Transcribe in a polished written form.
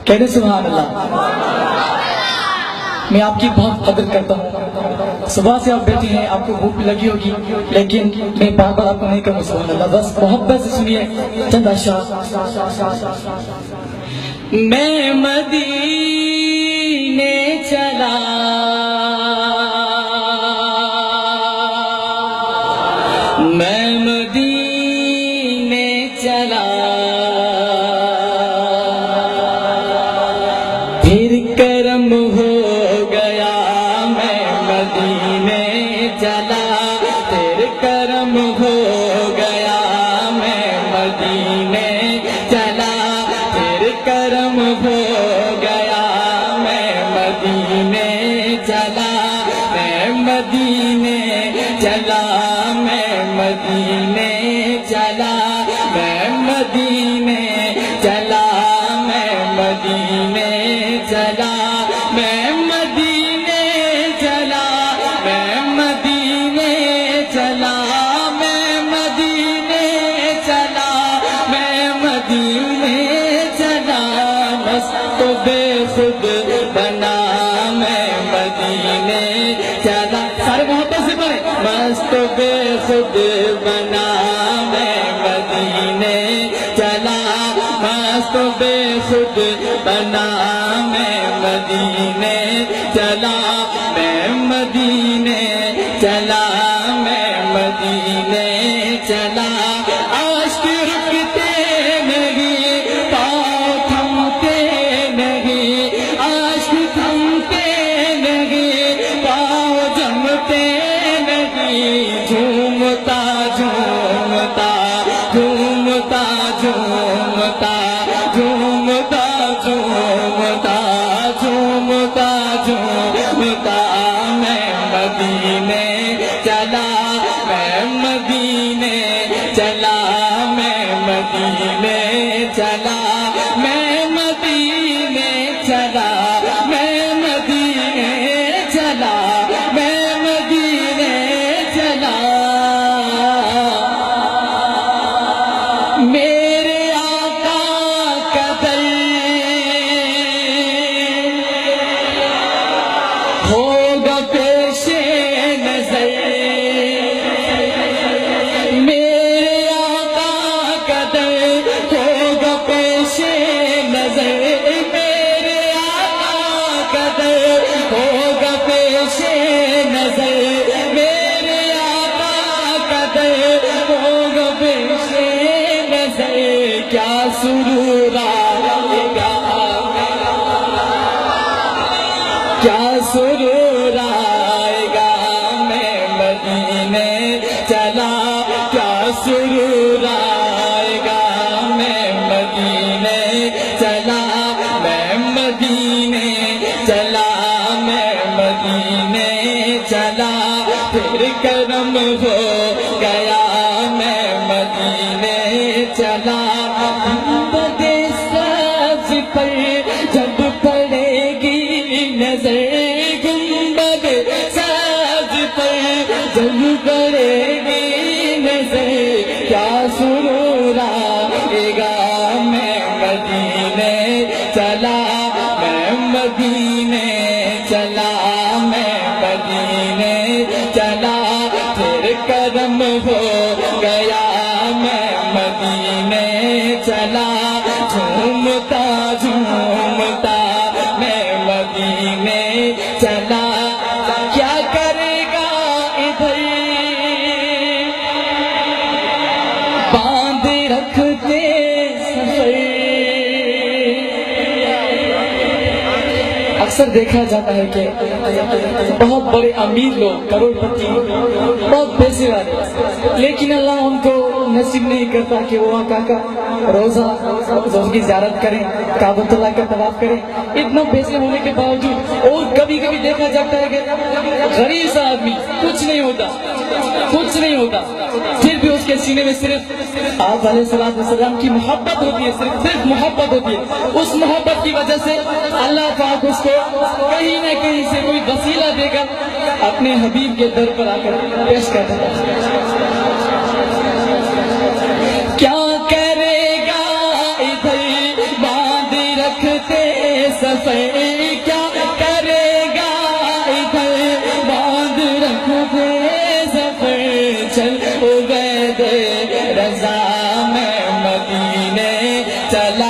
کہنے سبحان اللہ۔ میں آپ کی بہت قدر کرتا ہوں، صبح سے آپ بیٹھے ہیں، آپ کو بھوک بھی لگی ہوگی، لیکن میں بار بار آپ کو نہیں کہوں سبحان اللہ، بس محبت سے سنیے چند اشعار۔ میں مدینے چلا میں مدینے چلا پھر کرم ہو گیا میں مدینے چلا پھر کرم ہو گیا میں مدینے چلا پھر کرم ہو گیا میں مدینے چلا میں مدینے چلا میں مدینے چلا میں مدینے چلا میں مدینے چلا میں مدینے چلا میں مدینے چلا میں مدینے چلا میں مدینے چلا مست بے خود بنا میں مدینے چلا سارے محبت سے پڑھیں مست بے خود بنا میں مدینے چلا مست بے خود بنا میں مدینے چلا میں مدینے چلا میں مدینے چلا عاشق رکتے نہیں پاؤں تھمتے نہیں عاشق تھمتے نہیں پاؤں جمتے نہیں جھومتا جھومتا جھومتا جھومتا جھومتا جھومتا جھومتا جھومتا میں مدینے چلا میں مدینے چلا میں مدینے چلا میں مدینے چلا میں مدینے چلا میں مدینے چلا میرے آقا کا در ہوگا پیش نظر میرے آقا کا در ہوگا پیش نظر میرے آقا کا در ہوگا پیش نظر میرے آقا کا در ہوگا پیش نظر کیا سرور آئے گا کیا سرور آئے گا میں مدینے چلا کیا سرور آئے گا میں مدینے چلا میں مدینے چلا میں مدینے چلا پھر کرم ہو گیا میں مدینے چلا گنبد سبز پر جب پڑے گی نظر گنبد سبز پر جب پڑے گی نظر کیا سرور آئے گا میں مدینے چلا میں مدینے چلا میں مدینے چلا پھر کرم ہو گیا میں مدینے چلا جھومتا جھومتا میں مدینے چلا کیا کرے گا ادھر باندھ رکھتے سفر اکثر دیکھا جاتا ہے کہ بہت بڑے امیر لوگ کروڑ پتی بہت پیسے والے لیکن اللہ ان کو نصیب نہیں کرتا کہ وہ آقا کا روزہ کی زیارت کریں کعبۃ اللہ کا طواف کریں اتنا پیسے ہونے کے باوجود اور کبھی کبھی دیکھا جاتا ہے کہ غریب سا آدمی کچھ نہیں ہوتا پھر بھی اس کے سینے میں صرف آپ علیہ السلام کی محبت ہوتی ہے صرف محبت ہوتی ہے اس محبت کی وجہ سے اللہ پاک اس کو کہیں نہ کہیں سے کوئی وسیلہ دے کر اپنے حبیب کے در پر آ کر پیش کرتا ہے کیا کرے گا ادھر باندھ رکھتے سفر کیا کرے گا ادھر باندھ رکھے سفر چل عبید رضا میں مدینے چلا